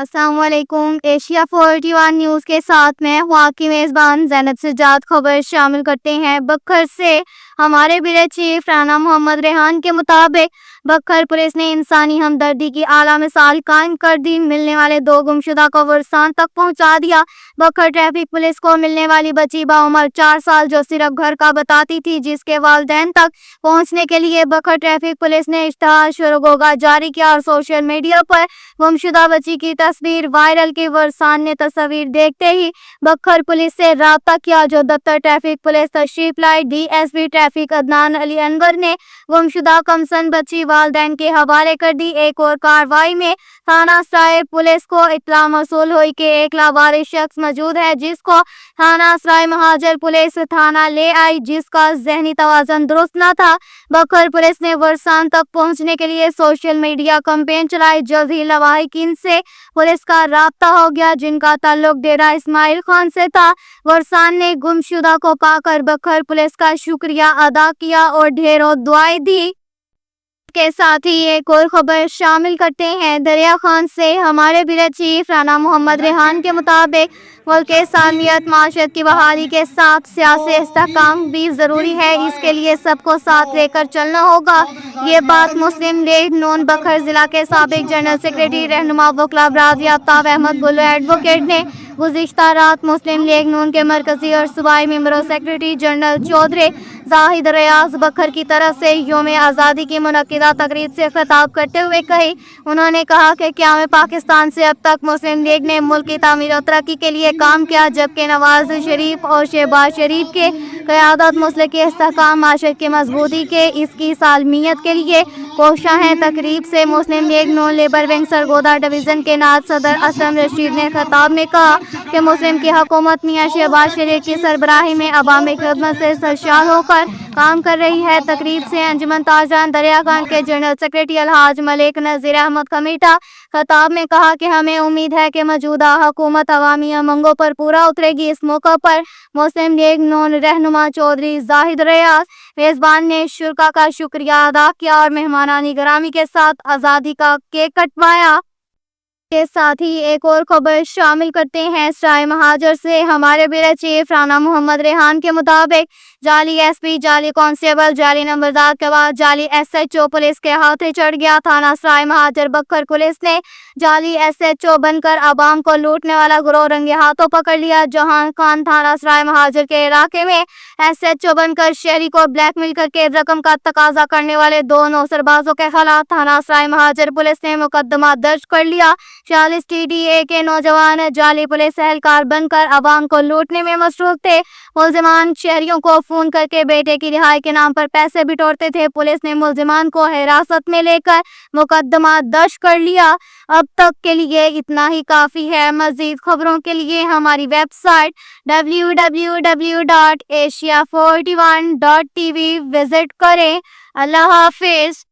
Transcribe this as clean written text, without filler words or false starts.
अस्सलाम वालेकुम। Asia 41 news के साथ मैं हूँ आपकी मेज़बान ज़ैनब सज्जाद। खबर शामिल करते हैं। बखर से हमारे ब्यूरो चीफ राना मोहम्मद रेहान के मुताबिक बखर पुलिस ने इंसानी हमदर्दी की आला मिसाल कायम कर दी। मिलने वाले 2 गुमशुदा को वर्सान तक पहुंचा दिया। बखर ट्रैफिक पुलिस को मिलने वाली बच्ची बाउमर 4 साल जो सिर्फ घर का बताती थी, जिसके वालिदैन तक पहुंचने के लिए बखर ट्रैफिक पुलिस ने इश्तहार शुरुगोगा जारी किया और सोशल मीडिया पर गुमशुदा बच्ची की तस्वीर वायरल की। वर्सान ने तस्वीर देखते ही बखर पुलिस से राब्ता किया, जो दफ्तर ट्रैफिक पुलिस तशरीफ लाई। DSP ट्रैफिक अदनान अली अनवर ने गुमशुदा कमसन बच्ची वालिदैन के हवाले कर दी। एक और कार्रवाई में थाना सराय पुलिस को इत्तला मौसूल हुई कि एक लावारिस शख्स मौजूद है, जिसको थाना सराय महाजर पुलिस थाना ले आई, जिसका जहनी तवाज़ुन दुरुस्त न था। बखर पुलिस ने वर्सान तक पहुंचने के लिए सोशल मीडिया कैंपेन चलाई। जल्द ही लवाहिकीन से पुलिस का राब्ता हो गया, जिनका ताल्लुक डेरा इस्माइल खान से था। वर्सान ने गुमशुदा को पाकर बखर पुलिस का शुक्रिया अदा किया और ढेरों दुआएं दी। के साथ ही एक और खबर शामिल करते हैं। दरिया खान से हमारे ब्यूरो चीफ राना मोहम्मद रेहान के मुताबिक मुल्क के सामियत माशरत की बहाली के साथ सियासी इस्तेहकाम भी ज़रूरी है। इसके लिए सबको साथ लेकर चलना होगा। ये बात मुस्लिम लीग नून बखर जिला के साबिक जनरल सेक्रेटरी रहनुमा वकला बरादरी आफ्ताब अहमद गुल्लू एडवोकेट ने गुज़िश्ता रात मुस्लिम लीग नून के मरकजी और सूबाई member secretary general Chaudhry Zahid Riaz Bakhar की तरफ से यौम आज़ादी की मुनक्किदा तकरीब से खिताब करते हुए कही। उन्होंने कहा कि क़याम पाकिस्तान से अब तक मुस्लिम लीग ने मुल्क की तामीर और तरक्की के लिए काम किया, जबकि नवाज शरीफ और शहबाज शरीफ के क़यादत मुल्क के इस्तेहकाम माशरत की मजबूती के इसकी सालमियत के लिए कोशा है। तकरीब से मुस्लिम लीग नून लेबर विंग सरगोदा डिवीज़न के नायब सदर असलम रशीद ने खिताब में कहा कि मुस्लिम की हुकूमत मियां शहबाज शरीफ की सरबराही में अवामी खिदमत से सरशार होकर काम कर रही है। तकरीब से अंजुमन ताजरान दरिया खान के जनरल सेक्रेटरी अलहाज मलिक नज़ीर अहमद कमीटा खिताब में कहा कि हमें उम्मीद है कि मौजूदा हुकूमत अवामी उमंगों पर पूरा उतरेगी। इस मौके पर मुस्लिम लीग नून रहनुमा चौधरी जाहिद रियाज मेज़बान ने शुरका का शुक्रिया अदा किया और मेहमानानी गिरामी के साथ आज़ादी का केक कटवाया। के साथ ही एक और खबर शामिल करते हैं। सराय महाजर से हमारे ब्यूरो चीफ राना मोहम्मद रेहान के मुताबिक जाली SP, जाली कांस्टेबल, जाली नंबरदार के बाद जाली SHO पुलिस के हाथे चढ़ गया। थाना सराय महाजर बखर पुलिस ने जाली SHO बनकर आवाम को लूटने वाला गिरोह रंगे हाथों पकड़ लिया। जहां खान थाना सराय महाजर के इलाके में SHO बनकर शहरी को ब्लैकमेल करके रकम का तकाजा करने वाले 2 नौसरबाजों के खिलाफ थाना सराय महाजर पुलिस ने मुकदमा दर्ज कर लिया। 40 TDA के नौजवान जाली पुलिस एहलकार बनकर आवाम को लूटने में मसरूफ थे। मुलजिमान शहरियों को फोन करके बेटे की रिहाई के नाम पर पैसे बिटोरते थे। पुलिस ने मुलजिमान को हिरासत में लेकर मुकदमा दर्ज कर लिया। अब तक के लिए इतना ही काफ़ी है। मज़ीद खबरों के लिए हमारी वेबसाइट www.asia41.tv विजिट करें। अल्लाह हाफिज़।